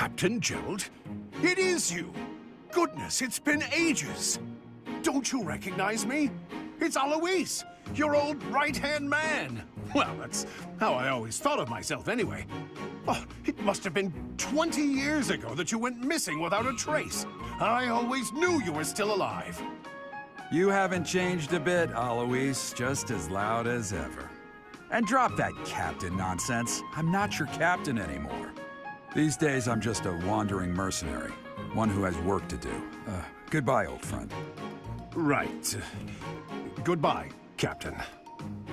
Captain Gerald? It is you! Goodness, it's been ages! Don't you recognize me? It's Alois, your old right-hand man! Well, that's how I always thought of myself anyway. Oh, it must have been 20 years ago that you went missing without a trace. I always knew you were still alive. You haven't changed a bit, Alois, just as loud as ever. And drop that captain nonsense. I'm not your captain anymore. These days, I'm just a wandering mercenary. One who has work to do. Goodbye, old friend. Right. Goodbye, Captain.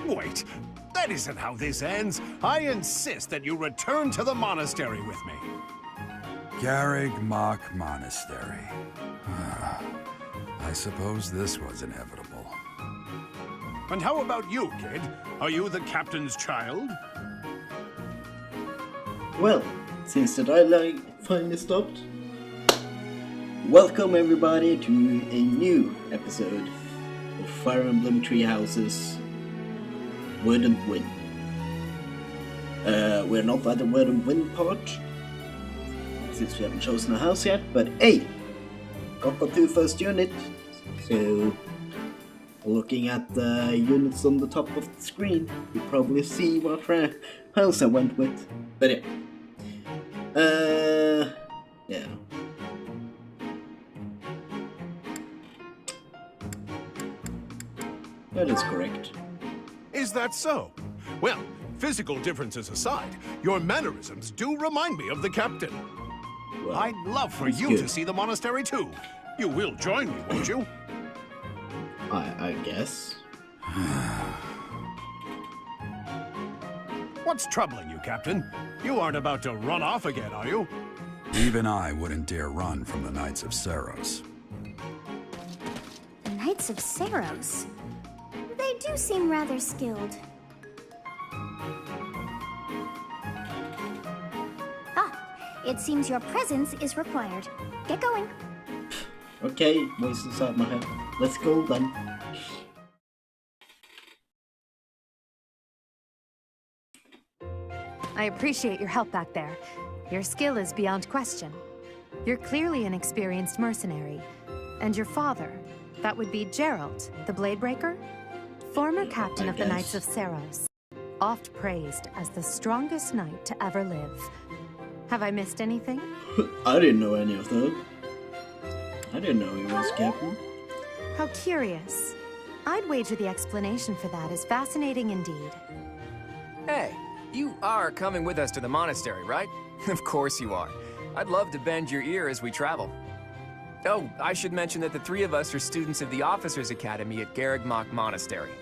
Wait, that isn't how this ends. I insist that you return to the monastery with me. Garreg Mach Monastery. I suppose this was inevitable. And how about you, kid? Are you the captain's child? Well, since the dialogue finally stopped, welcome everybody to a new episode of Fire Emblem Three Houses Verdant. We're not at the Verdant part, since we haven't chosen a house yet, but hey! Got the two first unit, so looking at the units on the top of the screen, you probably see what house I went with. But yeah. That is correct. Is that so? Well, physical differences aside, your mannerisms do remind me of the captain. Well, I'd love for you to see the monastery too. You will join me, won't you? I guess. What's troubling you, Captain? You aren't about to run off again, are you? Even I wouldn't dare run from the Knights of Seiros. The Knights of Seiros? They do seem rather skilled. It seems your presence is required. Get going. Okay, voice inside my head. Let's go then. I appreciate your help back there. Your skill is beyond question. You're clearly an experienced mercenary. And your father, that would be Gerald, the Bladebreaker? Former captain of the Knights of Seiros. Oft praised as the strongest knight to ever live. Have I missed anything? I didn't know any of those. I didn't know he was captain. How curious. I'd wager the explanation for that is fascinating indeed. Hey, you are coming with us to the monastery, right? Of course you are. I'd love to bend your ear as we travel. Oh, I should mention that the three of us are students of the Officers' Academy at Garreg Mach Monastery.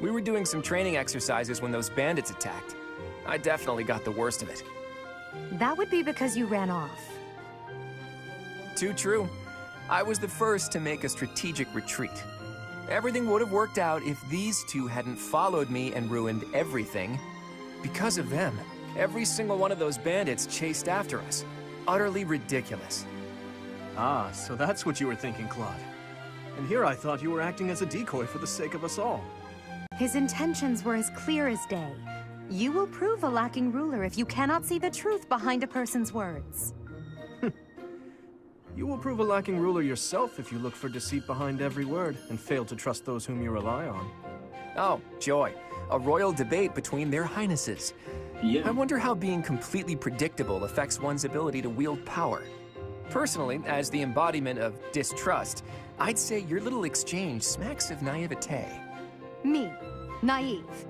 We were doing some training exercises when those bandits attacked. I definitely got the worst of it. That would be because you ran off. Too true. I was the first to make a strategic retreat. Everything would have worked out if these two hadn't followed me and ruined everything. Because of them, every single one of those bandits chased after us. Utterly ridiculous. Ah, so that's what you were thinking, Claude. And here I thought you were acting as a decoy for the sake of us all. His intentions were as clear as day. You will prove a lacking ruler if you cannot see the truth behind a person's words. You will prove a lacking ruler yourself if you look for deceit behind every word and fail to trust those whom you rely on. Oh, joy. A royal debate between their highnesses. Yeah. I wonder how being completely predictable affects one's ability to wield power. Personally, as the embodiment of distrust, I'd say your little exchange smacks of naivete. Me? Naive?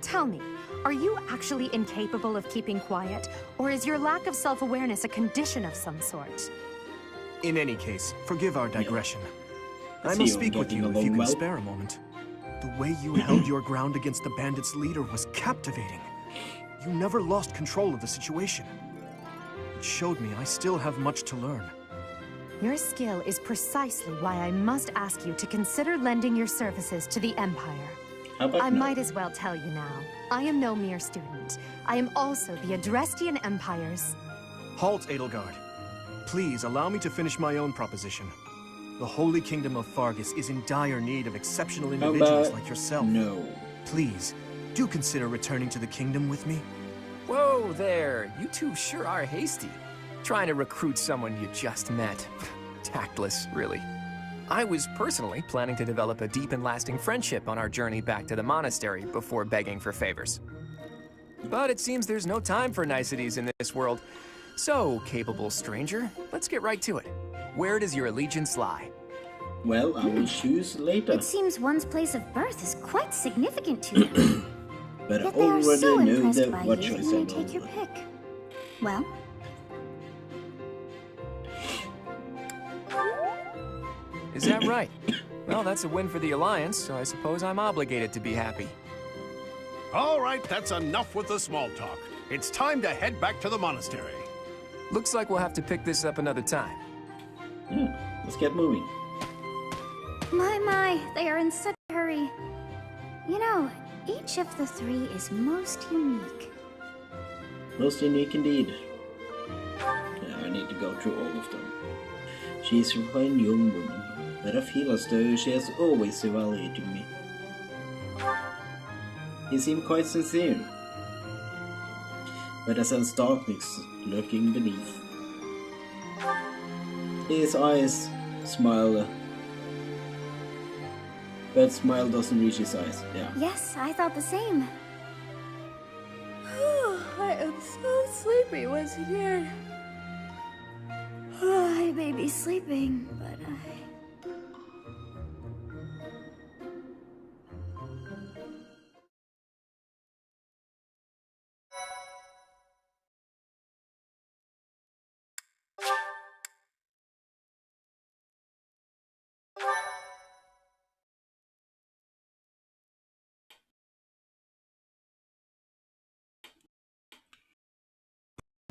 Tell me, are you actually incapable of keeping quiet, or is your lack of self-awareness a condition of some sort? In any case, forgive our digression. I I see must you speak with getting you if along you can well. spare a moment. The way you held your ground against the bandits' leader was captivating. You never lost control of the situation. It showed me I still have much to learn. Your skill is precisely why I must ask you to consider lending your services to the Empire. How about I no? might as well tell you now. I am no mere student. I am also the Adrestian Empire's... Halt, Edelgard. Please allow me to finish my own proposition. The Holy Kingdom of Fargus is in dire need of exceptional How individuals about like yourself. no? Please, do consider returning to the kingdom with me. Whoa there, you two sure are hasty. Trying to recruit someone you just met. Tactless, really. I was personally planning to develop a deep and lasting friendship on our journey back to the monastery before begging for favors. But it seems there's no time for niceties in this world. So, capable stranger, let's get right to it. Where does your allegiance lie? Well, I will choose later. It seems one's place of birth is quite significant to them. But I Yet they are already so know impressed by what you choice when I you take will. your pick. Well, Is that right? Well, that's a win for the Alliance, so I suppose I'm obligated to be happy. All right, that's enough with the small talk. It's time to head back to the monastery. Looks like we'll have to pick this up another time. Yeah, let's get moving. my, they are in such a hurry. You know, each of the three is most unique. Most unique indeed. Yeah, I need to go through all of them. She is a fine young woman, but I feel as though she has always evaluated me. He seemed quite sincere, but I sense darkness lurking beneath. His eyes smile, but smile doesn't reach his eyes. Yeah. Yes, I thought the same. I am so sleepy once again. I may be sleeping, but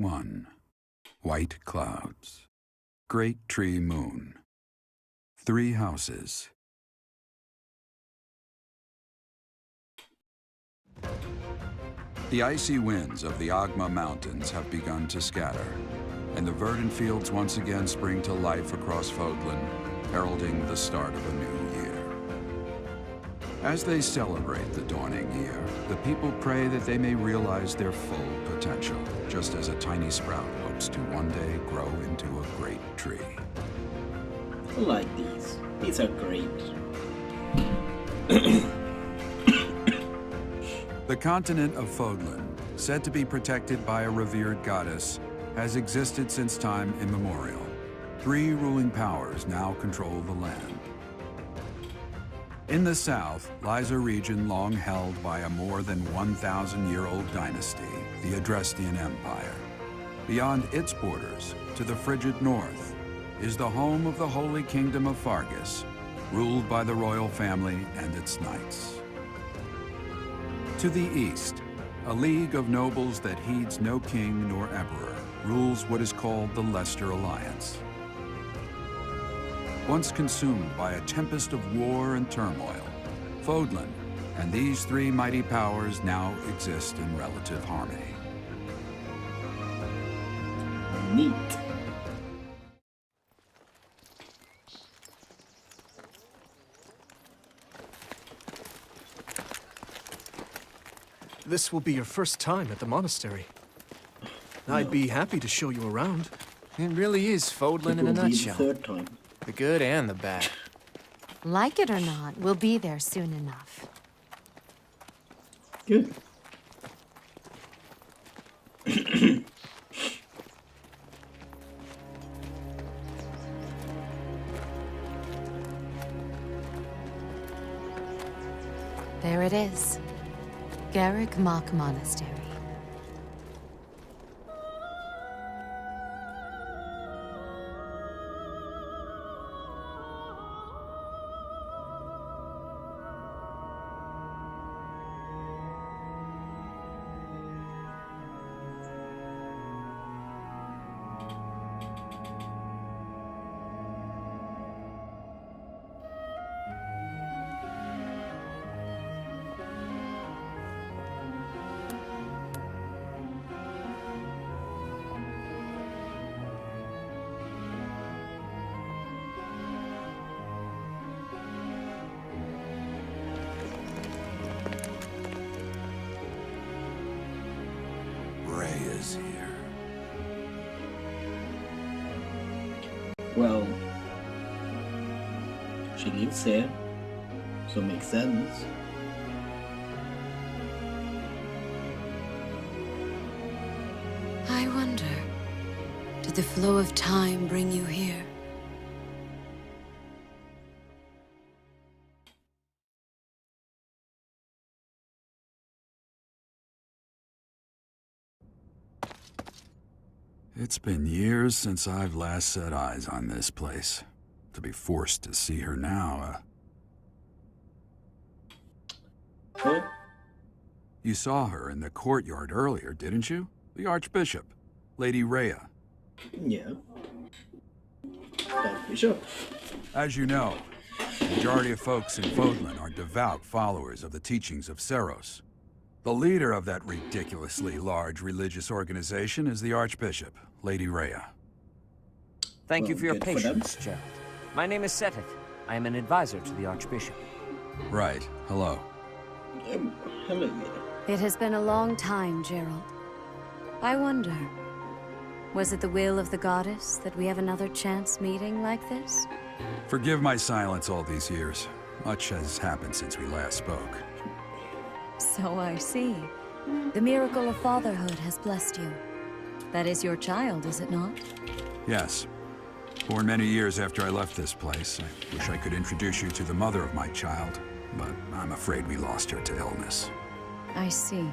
One. White clouds. Great tree moon. 3 houses. The icy winds of the Agma Mountains have begun to scatter, and the verdant fields once again spring to life across Fodlan, heralding the start of a new year. As they celebrate the dawning year, the people pray that they may realize their full potential, just as a tiny sprout hopes to one day grow into a great tree. I like these. These are great. The continent of Fodlan, said to be protected by a revered goddess, has existed since time immemorial. 3 ruling powers now control the land. In the south lies a region long held by a more than 1,000-year-old dynasty, the Adrestian Empire. Beyond its borders, to the frigid north, is the home of the Holy Kingdom of Fargus, ruled by the royal family and its knights. To the east, a league of nobles that heeds no king nor emperor rules what is called the Leicester Alliance. Once consumed by a tempest of war and turmoil, Fodlan and these 3 mighty powers now exist in relative harmony. Neat. This will be your first time at the monastery. I'd be happy to show you around. It really is Fodlan It in a will be the nutshell. 3rd time. The good and the bad. Like it or not, we'll be there soon enough. Good. There it is. Garrick Mock Monastery. Ray is here. Well, she lives here, so it makes sense. I wonder, did the flow of time bring you here? It's been years since I've last set eyes on this place. To be forced to see her now, Oh, You saw her in the courtyard earlier, didn't you? The Archbishop, Lady Rhea. yeah. Archbishop. As you know, the majority of folks in Fodlan are devout followers of the teachings of Seros. The leader of that ridiculously large religious organization is the Archbishop, Lady Rhea. Thank you Well, for your good for them. patience, Gerald. My name is Seteth. I am an advisor to the Archbishop. Right. Hello. Hello. It has been a long time, Gerald. I wonder, was it the will of the goddess that we have another chance meeting like this? Forgive my silence all these years. Much has happened since we last spoke. So I see. The miracle of fatherhood has blessed you. That is your child, is it not? Yes. Born many years after I left this place, I wish I could introduce you to the mother of my child, but I'm afraid we lost her to illness. I see.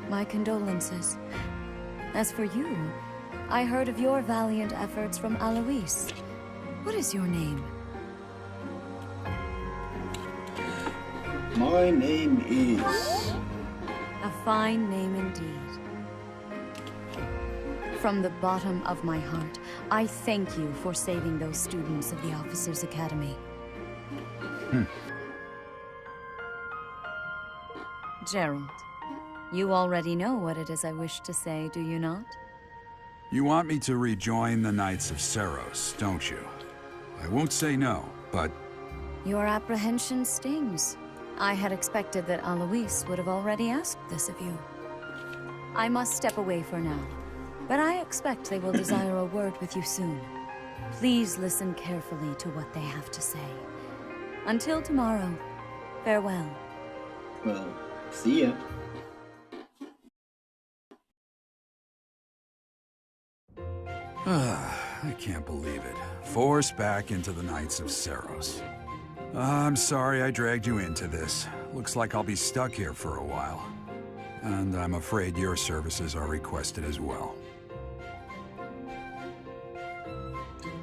My condolences. As for you, I heard of your valiant efforts from Alois. What is your name? My name is... A fine name indeed. From the bottom of my heart, I thank you for saving those students of the Officers' Academy. Gerald, you already know what it is I wish to say, do you not? You want me to rejoin the Knights of Seros, don't you? I won't say no, but... Your apprehension stings. I had expected that Alois would have already asked this of you. I must step away for now, but I expect they will desire a word with you soon. Please listen carefully to what they have to say. Until tomorrow, farewell. Well, see ya. I can't believe it. Forced back into the Knights of Seros. I'm sorry I dragged you into this. Looks like I'll be stuck here for a while. And I'm afraid your services are requested as well.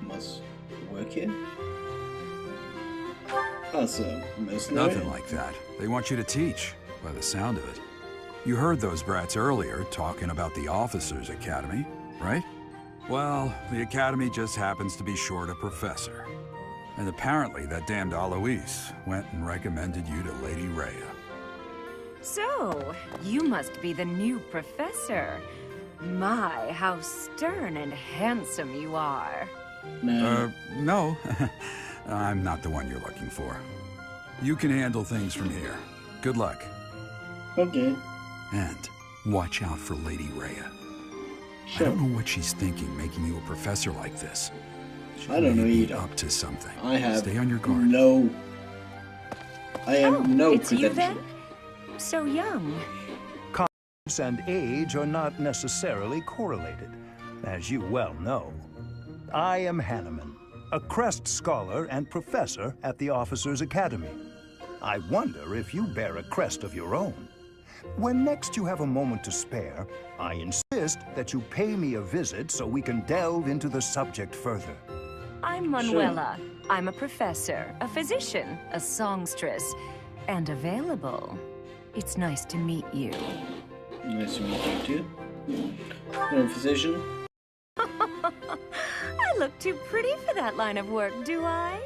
Must work here? As a mercenary? Nothing like that. They want you to teach, by the sound of it. You heard those brats earlier talking about the Officers' Academy, right? Well, the Academy just happens to be short a professor. And apparently that damned Alois went and recommended you to Lady Rhea. So, you must be the new professor. My, how stern and handsome you are. No. No. I'm not the one you're looking for. You can handle things from here. Good luck. Okay. And watch out for Lady Rhea. Sure. I don't know what she's thinking making you a professor like this. She I don't know may be either. up to something. I have Stay on your guard. no... I have no it's you credential. then? So young. Confidence and age are not necessarily correlated, as you well know. I am Hanneman, a Crest Scholar and Professor at the Officers' Academy. I wonder if you bear a crest of your own. When next you have a moment to spare, I insist that you pay me a visit so we can delve into the subject further. I'm Manuela. I'm a professor, a physician, a songstress, and available. It's nice to meet you. Nice to meet you too. You're a physician? I look too pretty for that line of work, do I?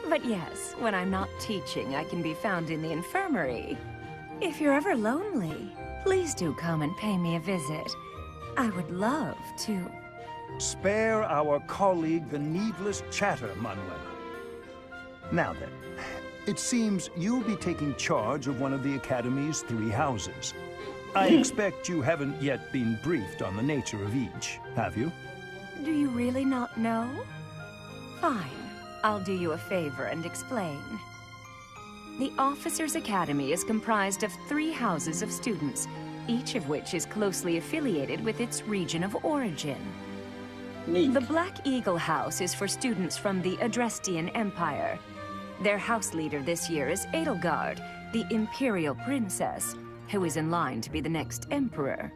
But yes, when I'm not teaching, I can be found in the infirmary. If you're ever lonely, please do come and pay me a visit. I would love to. Spare our colleague the needless chatter, Manuela. Now then, it seems you'll be taking charge of one of the Academy's 3 houses. I expect you haven't yet been briefed on the nature of each, have you? Do you really not know? Fine. I'll do you a favor and explain. The Officers' Academy is comprised of 3 houses of students, each of which is closely affiliated with its region of origin. Neat. The Black Eagle House is for students from the Adrestian Empire. Their house leader this year is Edelgard, the Imperial Princess, who is in line to be the next Emperor.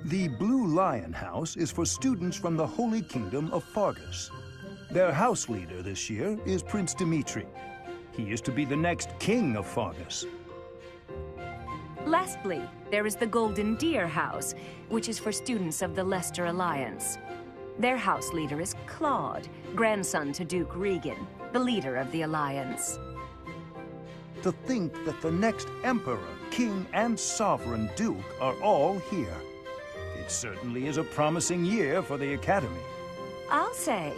The Blue Lion House is for students from the Holy Kingdom of Fargus. Their house leader this year is Prince Dimitri. He is to be the next king of Fargus. Lastly, there is the Golden Deer House, which is for students of the Leicester Alliance. Their house leader is Claude, grandson to Duke Regan, the leader of the Alliance. To think that the next emperor, king, and sovereign duke are all here. It certainly is a promising year for the Academy. I'll say.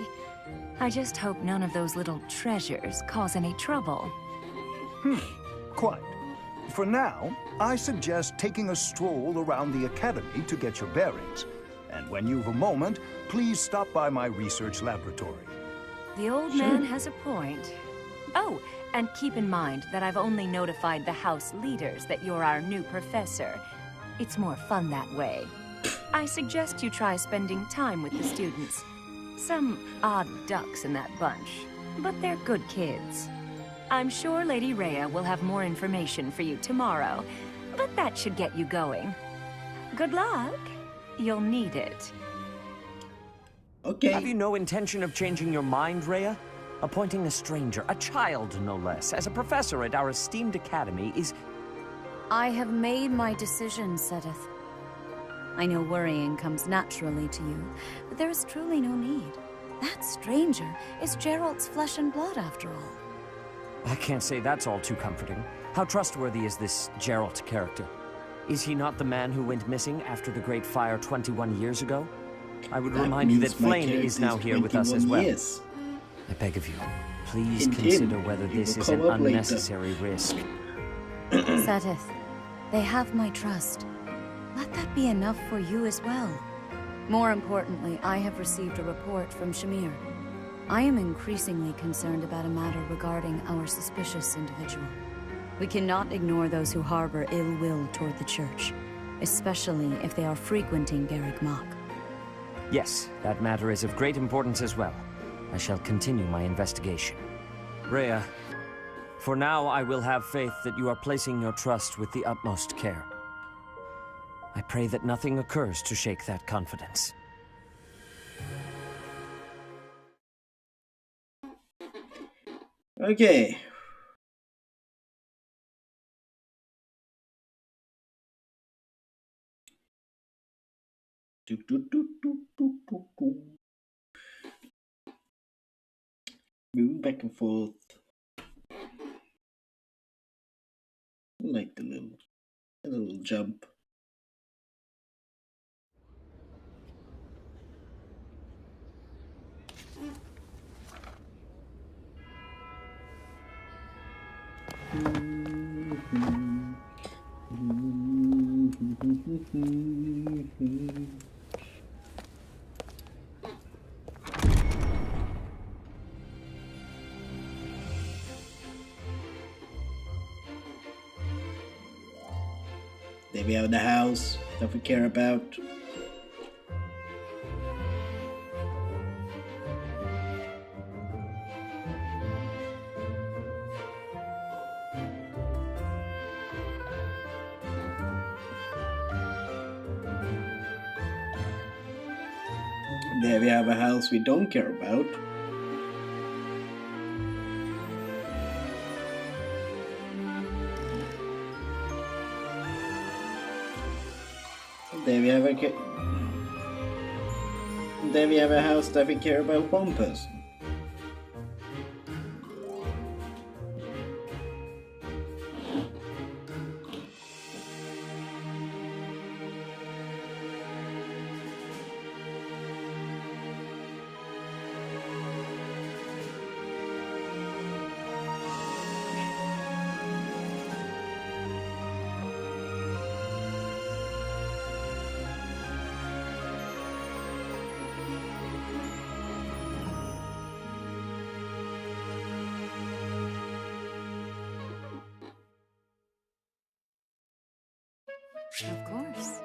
I just hope none of those little treasures cause any trouble. Quite. For now, I suggest taking a stroll around the Academy to get your bearings. And when you've a moment, please stop by my research laboratory. The old man has a point. Oh, and keep in mind that I've only notified the house leaders that you're our new professor. It's more fun that way. I suggest you try spending time with the students. Some odd ducks in that bunch, but they're good kids. I'm sure Lady Rhea will have more information for you tomorrow, but that should get you going. Good luck. You'll need it. Okay. Have you no intention of changing your mind, Rhea? Appointing a stranger, a child no less, as a professor at our esteemed academy is... I have made my decision, Sedith. I know worrying comes naturally to you, but there is truly no need. That stranger is Geralt's flesh and blood, after all. I can't say that's all too comforting. How trustworthy is this Geralt character? Is he not the man who went missing after the Great Fire 21 years ago? I would remind you that Flame is now here with us as well. Years. I beg of you, please consider whether this is an unnecessary risk. Sedith, they have my trust. Let that be enough for you as well. More importantly, I have received a report from Shamir. I am increasingly concerned about a matter regarding our suspicious individual. We cannot ignore those who harbor ill will toward the Church, especially if they are frequenting Garreg Mach. Yes, that matter is of great importance as well. I shall continue my investigation. Rhea, for now I will have faith that you are placing your trust with the utmost care. I pray that nothing occurs to shake that confidence. Okay. Moving back and forth. I like the little jump. There we have the house that we care about. There we have a house we don't care about. There we have a house that we care about one person. Of course.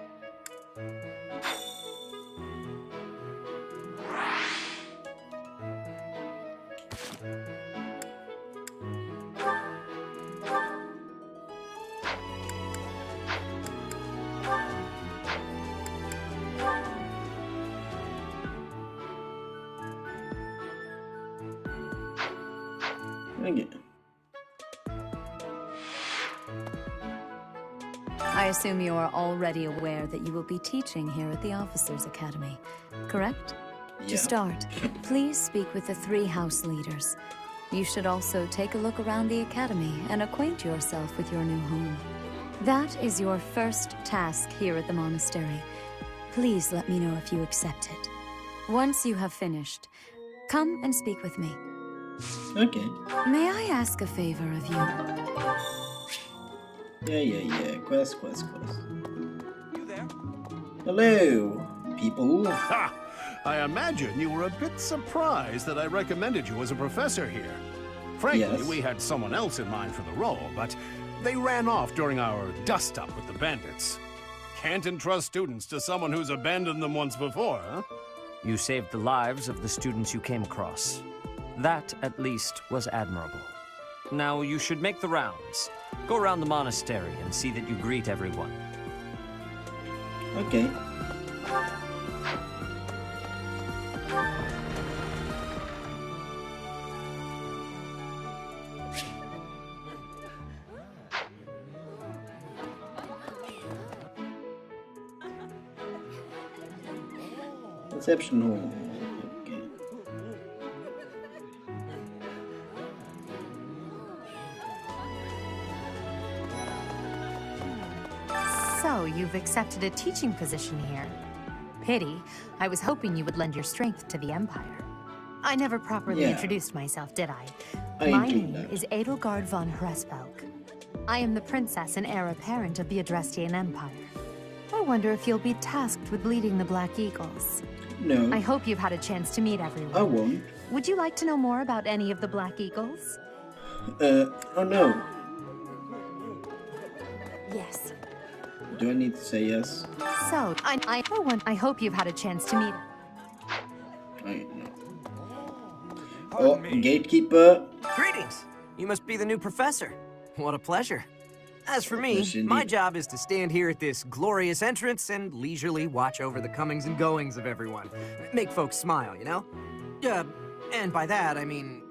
Okay. I assume you are already aware that you will be teaching here at the Officers' Academy, correct? Yeah. To start, please speak with the 3 house leaders. You should also take a look around the academy and acquaint yourself with your new home. That is your first task here at the monastery. Please let me know if you accept it. Once you have finished, come and speak with me. Okay. May I ask a favor of you? Yeah. Quest. You there? Hello, people. Ha! I imagine you were a bit surprised that I recommended you as a professor here. Frankly, Yes. we had someone else in mind for the role, but they ran off during our dust-up with the bandits. Can't entrust students to someone who's abandoned them once before, huh? You saved the lives of the students you came across. That, at least, was admirable. Now you should make the rounds. Go around the monastery and see that you greet everyone. Okay. Reception hall. Okay. So, you've accepted a teaching position here. Pity. I was hoping you would lend your strength to the Empire. I never properly Yeah. introduced myself, did I? I My include name that. is Edelgard von Hresvelk. I am the princess and heir apparent of the Adrestian Empire. I wonder if you'll be tasked with leading the Black Eagles. No, I hope you've had a chance to meet everyone. I won't. Would you like to know more about any of the Black Eagles? Oh no. Yes. Do I need to say yes? So, I hope you've had a chance to meet. No. Oh, gatekeeper. Greetings! You must be the new professor. What a pleasure. As for me, Yes, indeed. my job is to stand here at this glorious entrance and leisurely watch over the comings and goings of everyone. Make folks smile, you know? And by that, I mean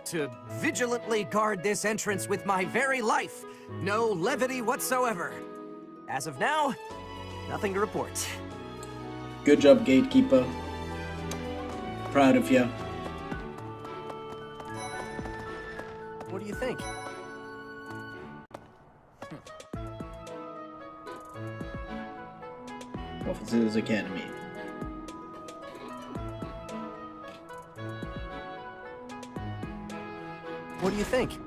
to vigilantly guard this entrance with my very life. No levity whatsoever. As of now, nothing to report. Good job, gatekeeper. Proud of you. What do you think? Officers Academy. What do you think?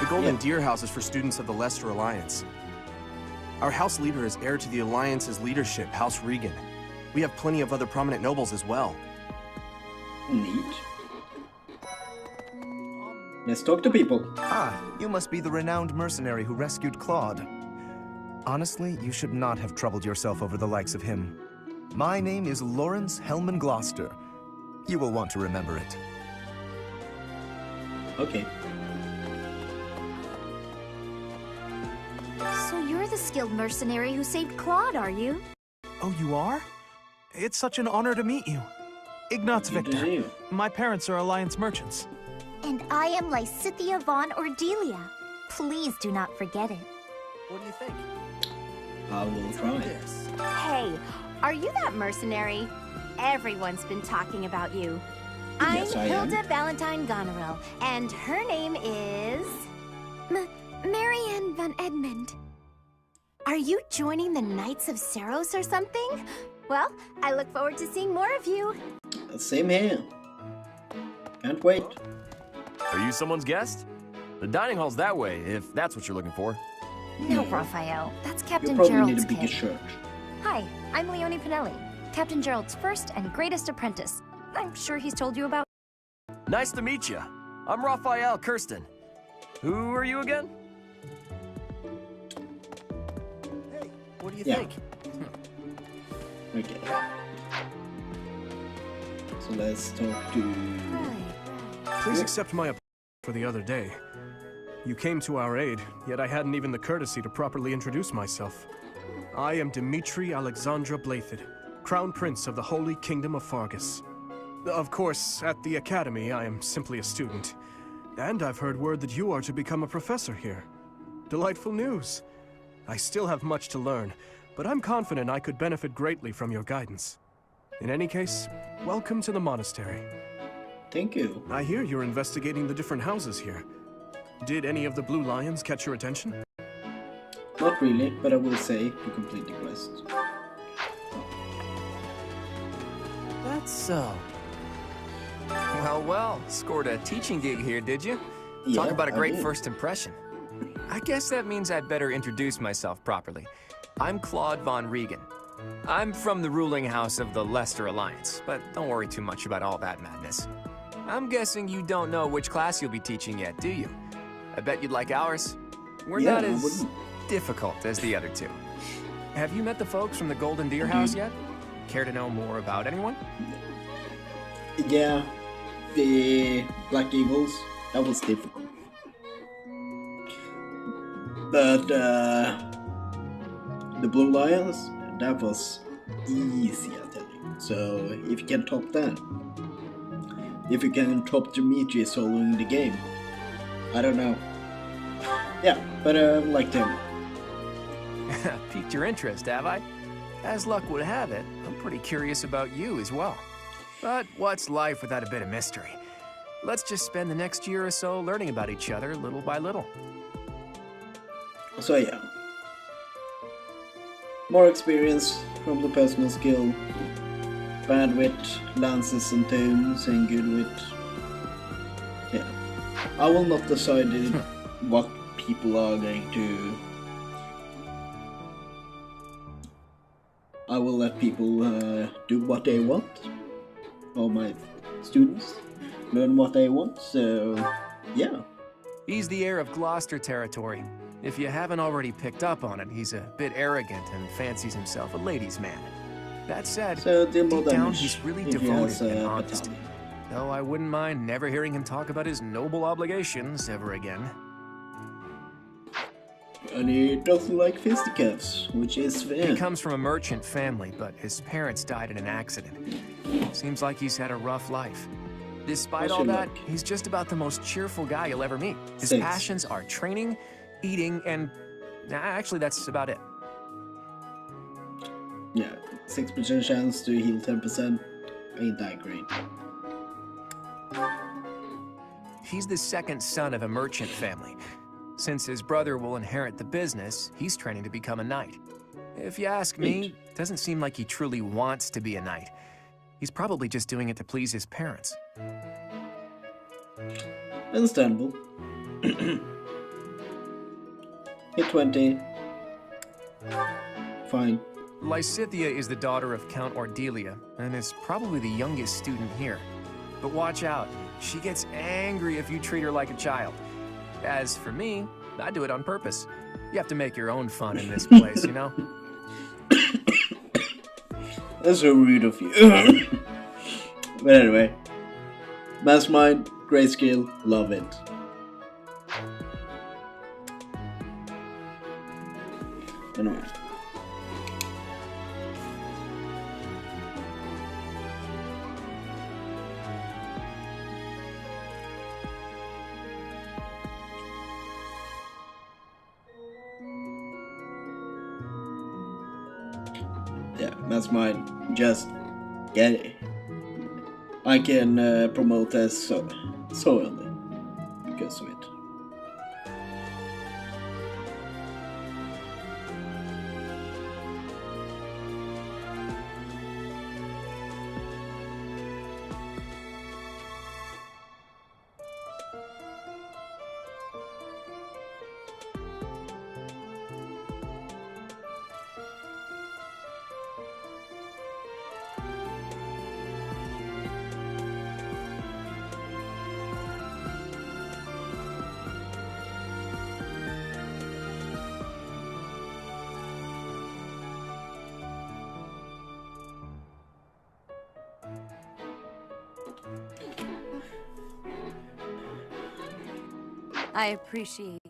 The Golden Deer House is for students of the Leicester Alliance. Our house leader is heir to the Alliance's leadership, House Regan. We have plenty of other prominent nobles as well. Neat. Let's talk to people. Ah, you must be the renowned mercenary who rescued Claude. Honestly, you should not have troubled yourself over the likes of him. My name is Lawrence Hellman Gloucester. You will want to remember it. Okay. So you're the skilled mercenary who saved Claude, are you? Oh, you are? It's such an honor to meet you. Ignatz Good to Victor. see you. My parents are Alliance merchants. And I am Lysithia von Ordelia. Please do not forget it. What do you think? I will try. Hey, are you that mercenary? Everyone's been talking about you. Yes, I am. Hilda Valentine Goneril, and her name is... Marianne van Edmund. Are you joining the Knights of Saros or something? Well, I look forward to seeing more of you. Same here. Can't wait. Are you someone's guest? The dining hall's that way, if that's what you're looking for. No, Raphael. That's You Captain probably need Gerald's a bigger kid. shirt. Hi, I'm Leonie Pinelli, Captain Gerald's first and greatest apprentice. I'm sure he's told you about... Nice to meet you. I'm Raphael Kirsten. Who are you again? What do you Yeah. think? Okay. So let's talk to... Please accept my apology for the other day. You came to our aid, yet I hadn't even the courtesy to properly introduce myself. I am Dimitri Alexandra Blathid, Crown Prince of the Holy Kingdom of Fargus. Of course, at the Academy, I am simply a student. And I've heard word that you are to become a professor here. Delightful news. I still have much to learn, but I'm confident I could benefit greatly from your guidance. In any case, welcome to the monastery. Thank you. I hear you're investigating the different houses here. Did any of the blue lions catch your attention? Not really, but I will say to complete the quest. That's so. Well, scored a teaching gig here, did you? Talk about a great first impression. I guess that means I'd better introduce myself properly. I'm Claude von Regan. I'm from the ruling house of the Leicester Alliance, but don't worry too much about all that madness. I'm guessing you don't know which class you'll be teaching yet, do you? I bet you'd like ours. We're not as difficult as the other two. Have you met the folks from the Golden Deer House yet? Care to know more about anyone? Yeah, the Black Eagles, that was difficult. But the Blue Lions, that was easy, I tell you. So if you can top that, if you can top Dimitri soloing the game, I don't know. Yeah, but I like them. Piqued your interest, have I? As luck would have it, I'm pretty curious about you as well. But what's life without a bit of mystery? Let's just spend the next year or so learning about each other little by little. So yeah, more experience from the personal skill, bad wit, lances and tomes, and good wit. Yeah, I will not decide what people are going to. I will let people do what they want, or my students learn what they want. So yeah. He's the heir of Gloucester territory. If you haven't already picked up on it, he's a bit arrogant and fancies himself a ladies' man. That said, deep down, he's really devoted and honest. Though I wouldn't mind never hearing him talk about his noble obligations ever again. And he doesn't like fisticuffs, which is fair. He comes from a merchant family, but his parents died in an accident. Seems like he's had a rough life. Despite all that, he's just about the most cheerful guy you'll ever meet. His passions are training, eating, and actually that's about it. Yeah, 6% chance to heal 10%. Ain't that great. He's the second son of a merchant family. Since his brother will inherit the business, he's training to become a knight. If you ask me, it doesn't seem like he truly wants to be a knight. He's probably just doing it to please his parents. Understandable. Hit 20. Fine. Lysithea is the daughter of Count Ordelia, and is probably the youngest student here. But watch out, she gets angry if you treat her like a child. As for me, I do it on purpose. You have to make your own fun in this place, you know? That's so rude of you. But anyway. Mastermind, great skill, love it. Anyway. Yeah, that's mine. Just get it. I can promote as so early because of it. I appreciate